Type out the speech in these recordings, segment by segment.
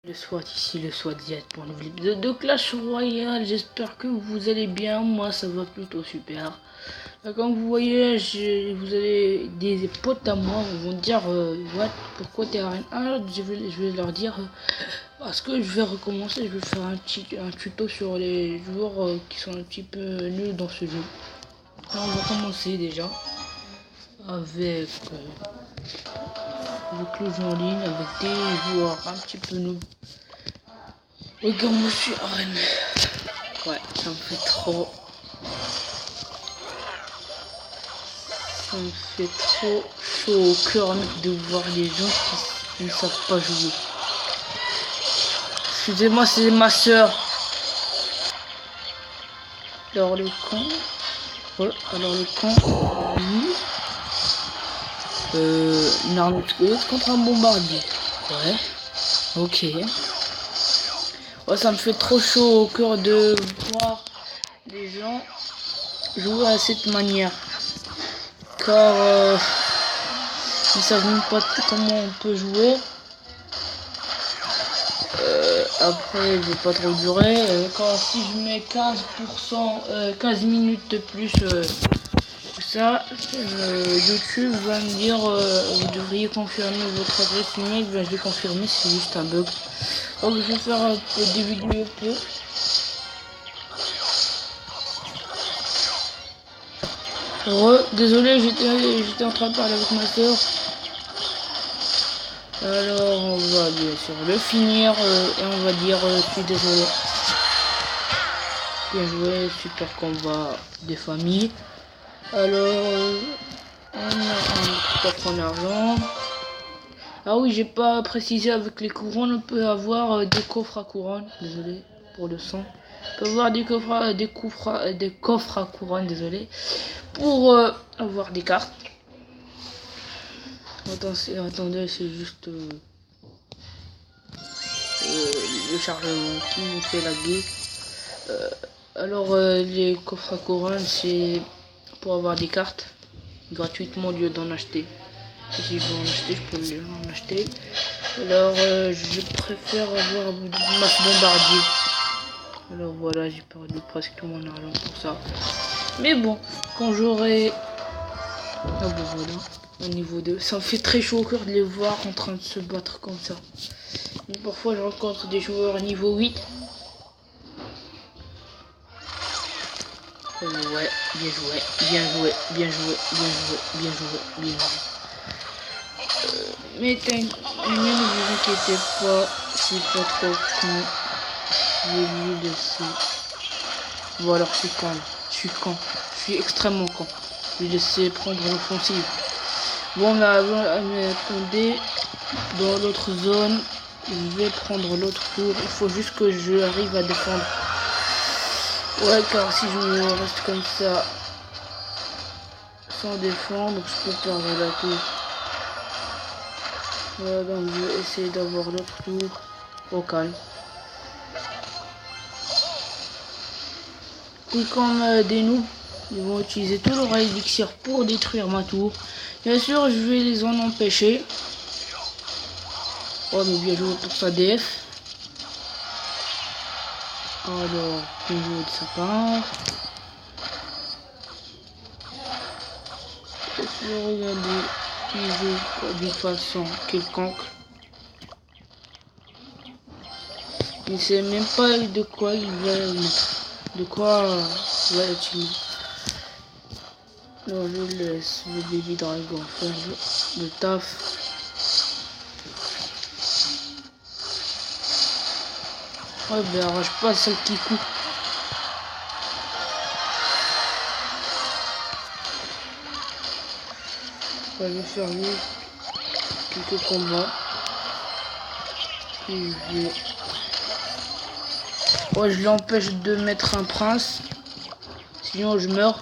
Le SWAT ici, le SWAT Z pour un nouvel épisode de Clash Royale. J'espère que vous allez bien, moi ça va plutôt super. Comme vous voyez, vous avez des potes à moi, ils vont dire what, pourquoi t'es arène 1. Je vais leur dire parce que je vais recommencer, je vais faire un tuto sur les joueurs qui sont un petit peu nuls dans ce jeu. Alors, on va commencer déjà avec le jeu en ligne, avec des joueurs un petit peu nuls. Regarde, moi je suis arène. Ouais, ça me fait trop. Ça me fait trop chaud au cœur de voir les gens qui ne savent pas jouer. Excusez-moi, c'est ma soeur. Alors le camp. Ouais, alors le camp. Oui. Une arme de squelette contre un bombardier. Ouais. Ok. Ouais, ça me fait trop chaud au cœur de voir les gens jouer à cette manière. Car ils savent même pas comment on peut jouer. Après, je vais pas trop durer. Quand si je mets 15%, 15 minutes de plus, ça, YouTube va me dire vous devriez confirmer votre adresse email. Ben, je vais confirmer, c'est juste un bug. Donc je vais faire des vidéos peu. Désolé, j'étais en train de parler avec ma soeur. Alors on va bien sûr le finir et on va dire je suis désolé. Bien joué, super combat des familles. Alors on a un coffre en argent. Ah oui, j'ai pas précisé, avec les couronnes on peut avoir des coffres à couronne. Désolé pour le son. On peut avoir des coffres à couronne, désolé, pour avoir des cartes. Attendez, c'est juste le chargement qui nous fait laguer. Alors les coffres à couronne, c'est pour avoir des cartes gratuitement au lieu d'en acheter. Et si je veux en acheter, je peux en acheter. Alors je préfère avoir une masse bombardier. Alors voilà, j'ai perdu presque tout mon argent pour ça. Mais bon, quand j'aurai... Ah ben voilà, au niveau 2. Ça me fait très chaud au cœur de les voir en train de se battre comme ça. Mais parfois je rencontre des joueurs niveau 8. Ouais, bien joué, bien joué, bien joué, bien joué, bien joué, bien joué. Mais ne vous inquiétez pas, je suis pas trop con. Je vais lui laisser. Bon alors je suis con, je suis extrêmement con. Je vais laisser prendre l'offensive. Bon mais attendez, dans l'autre zone, je vais prendre l'autre tour. Il faut juste que je arrive à défendre. Ouais, car si je reste comme ça sans défendre, je peux perdre la tour. Voilà, donc je vais essayer d'avoir l'autre tour au calme. Et comme des noobs, ils vont utiliser tout leur élixir pour détruire ma tour. Bien sûr, je vais les en empêcher. Oh, mais bien joué pour sa DF. Alors, bien joué de sa part. Je vais regarder, il joue d'une façon quelconque. Il ne sait même pas de quoi il va mettre. De quoi il va utiliser. Alors je laisse le baby dragon faire le taf. Ouais, ben arrache pas celle qui coupe. Ouais, je vais faire quelques combats. Puis je vais... Ouais, je l'empêche de mettre un prince. Sinon je meurs.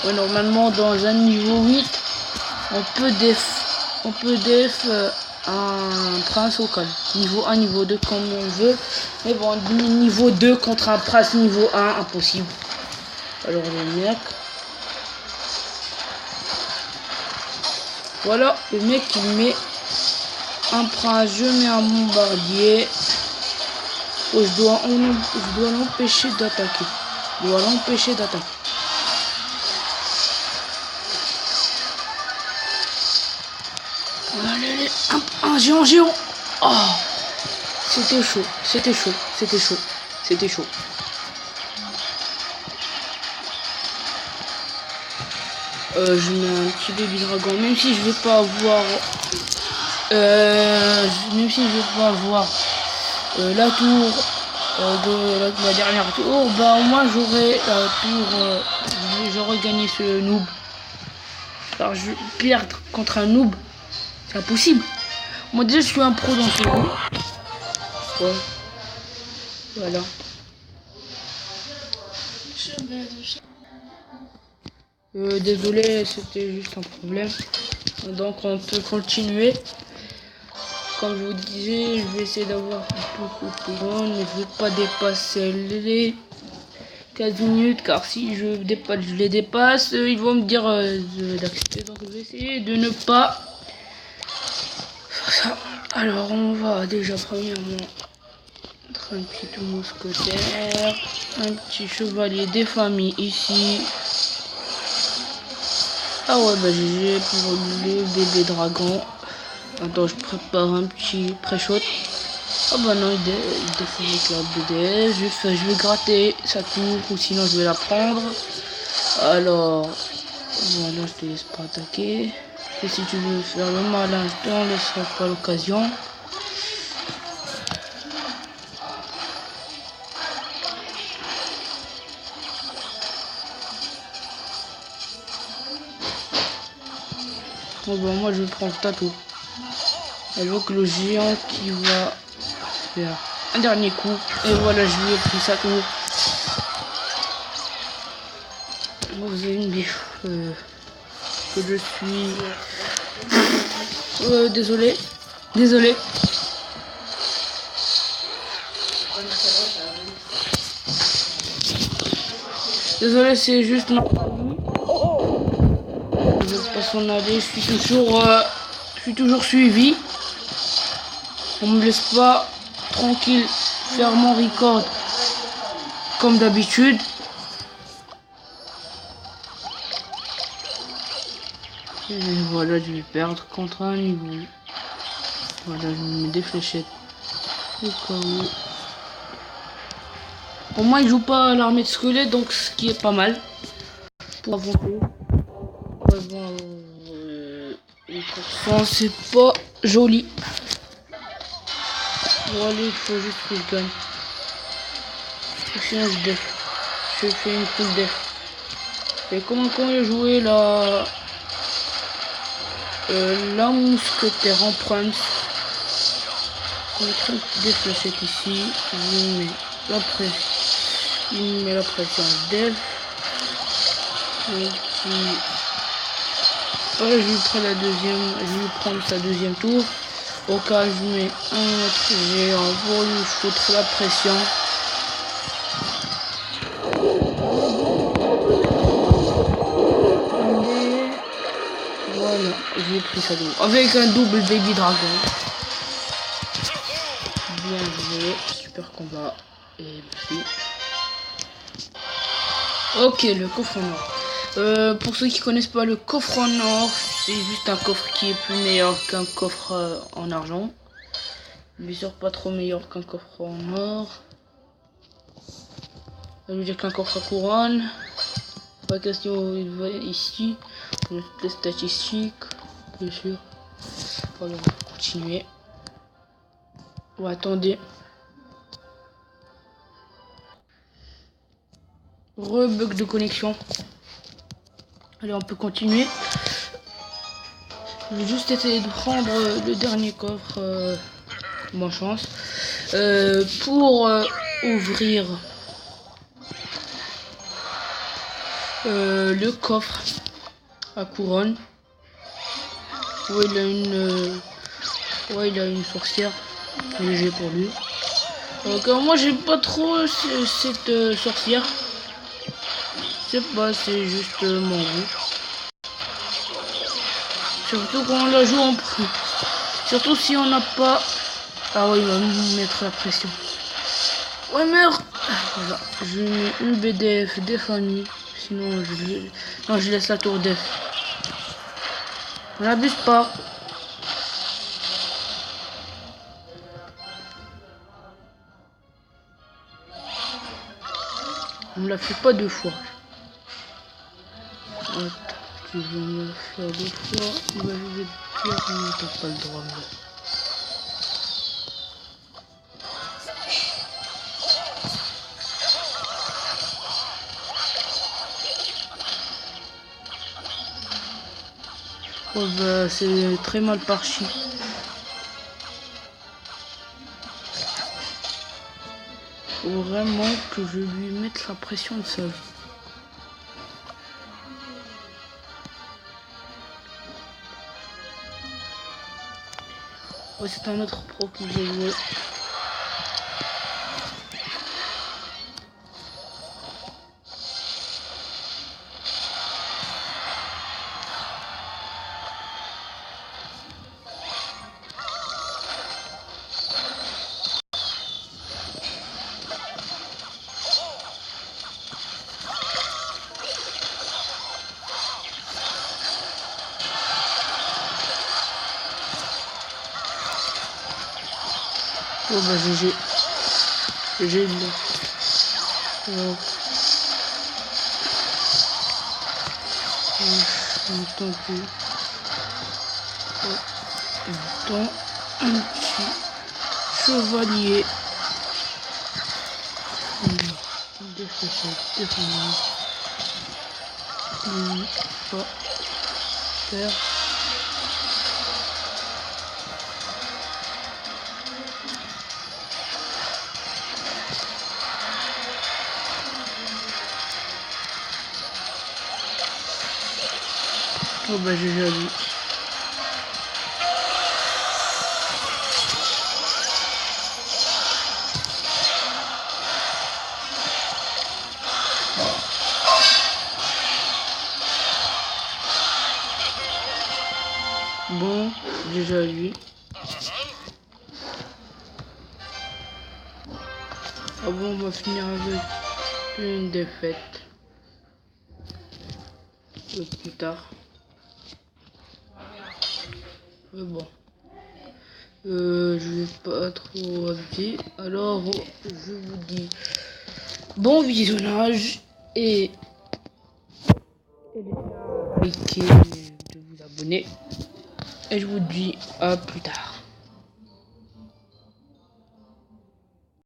Ouais, normalement dans un niveau 8, on peut def un prince au calme. Niveau 1, niveau 2 comme on veut. Mais bon, niveau 2 contre un prince niveau 1, impossible. Alors le mec. Voilà, le mec il met un prince, je mets un bombardier. Oh, je dois l'empêcher d'attaquer. Je dois l'empêcher d'attaquer. Allez, un géant. Oh, c'était chaud, c'était chaud, c'était chaud, c'était chaud. Je mets un petit baby dragon, même si je vais pas avoir la tour de la dernière tour, bah au moins j'aurais la tour, j'aurais gagné ce noob. Alors je perdre contre un noob, c'est impossible. Moi déjà je suis un pro dans ce jeu. Ouais. Voilà. Désolé, c'était juste un problème. Donc on peut continuer. Comme je vous disais, je vais essayer d'avoir beaucoup de couronnes, mais je ne vais pas dépasser les 15 minutes, car si je les dépasse, ils vont me dire d'accepter. Donc je vais essayer de ne pas faire ça. Alors on va déjà premièrement mettre un petit mousquetaire, un petit chevalier des familles ici. Ah ouais, bah GG pour le bébé dragon. Attends, je prépare un petit pré-shot. Ah bah non, il défend avec la BDS. Je vais gratter sa tour, ou sinon je vais la prendre. Alors, voilà, je te laisse pas attaquer. Et si tu veux faire le malin, je t'en laisserai pas l'occasion. Bon bah moi je vais prendre ta tour. Elle voit que le géant qui va faire un dernier coup. Et voilà, je lui ai pris sa tour. Moi vous avez une bif que je suis. Désolé. Désolé. Désolé, c'est juste ma famille. Je ne vais pas s'en aller, je suis toujours suivi. On me laisse pas tranquille faire mon record comme d'habitude. Et voilà, je vais perdre contre un niveau. Voilà, je me mets des fléchettes au cas où. Au moins, il joue pas à l'armée de squelettes, donc ce qui est pas mal pour avancer. Bon, les pourcents, c'est pas joli. Bon, allez, il faut juste que je gagne. Sinon, je def. Je fais une full def. Et comment quand il a joué la mousquetaire en prime. On va mettre des fléchettes ici. Je mets la pression. Il met la pression d'elle. Voilà, je lui prends la deuxième. Je vais lui prendre sa deuxième tour. Au cas je mets un autre géant pour lui foutre la pression. Et voilà, j'ai pris sa double. Avec un double baby dragon. Bien joué, super combat. Et merci. Ok, le coffre en or. Pour ceux qui connaissent pas le coffre en or, c'est juste un coffre qui est plus meilleur qu'un coffre en argent. Bien sûr pas trop meilleur qu'un coffre en or. Ça veut dire qu'un coffre à couronne. Pas question, vous voyez ici. Les statistiques, bien sûr. Voilà, on va continuer. Oh, attendez. Rebug de connexion. Allez, on peut continuer. Je vais juste essayer de prendre le dernier coffre. Bonne chance. Pour ouvrir le coffre à couronne. Ouais, il a une sorcière. Léger pour lui. Donc moi j'ai pas trop cette sorcière. C'est pas, c'est juste mon goût. Surtout quand on la joue en prix. Surtout si on n'a pas... Ah ouais, il va nous mettre la pression. Ouais, merde. Voilà. Je mets une BDF des familles. Sinon, non, je laisse la tour def. On n'abuse pas. On ne la fait pas deux fois. Attends, tu veux me la faire deux fois? Bah, je vais te dire, non, t'as pas le droit. Oh bah, c'est très mal parti. Faut vraiment que je lui mette la pression de sa vie. Ouais, c'est un autre pro qui veut jouer. Oh bah GG. GG là. Alors. Tant pis. Attends. Un petit chevalier. Des fléchettes, des fléchettes. Pas terre. Oh bah j'ai déjà vu. Bon, déjà lui. Ah bon, on va finir avec une défaite. Plus tard. Mais bon. Je vais pas trop abuser. Alors, je vous dis bon visionnage et likez, de vous abonner. Et je vous dis à plus tard.